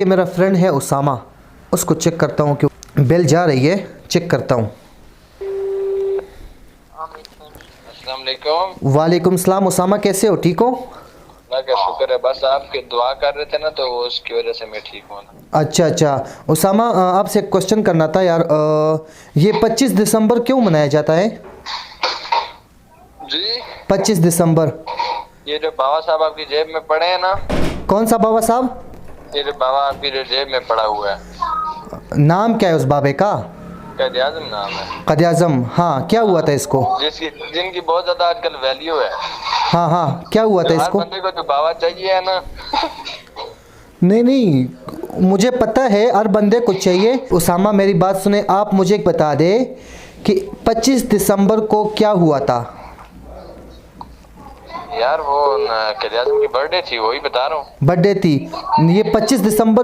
ये मेरा फ्रेंड है उसामा, उसको चेक करता हूँ कि बेल जा रही है, चेक करता हूँ। अस्सलाम वालेकुम। वालेकुम सलाम। उसामा कैसे हो, ठीक हो? अल्लाह का शुक्र है, बस आपकी दुआ कर रहे थे ना तो उसकी वजह से मैं ठीक हूँ ना। अच्छा अच्छा। उसामा, आपसे एक क्वेश्चन करना था यार। ये 25 दिसंबर क्यों मनाया जाता है? जी, 25 दिसंबर। ये जो बाबा साहब आपकी जेब में पड़े हैं ना, कौन सा बाबा साहब? ये जो बाबा आपकी जो जेब में पड़ा हुआ है, नाम क्या है उस बाबे का? कैद आजम नाम है। क़ायद आज़म। हाँ, क्या हुआ था इसको? जिनकी बहुत ज्यादा आजकल वैल्यू है। हाँ हाँ, क्या हुआ था तो हर इसको? बंदे को जो बाबा चाहिए है ना। नहीं नहीं, मुझे पता है हर बंदे को चाहिए। उसामा, मेरी बात सुने, आप मुझे बता दे कि 25 दिसंबर को क्या हुआ था? यार वो कैद आजम की बर्थडे थी, वही बता रहा हूँ। बर्थडे थी। ये 25 दिसंबर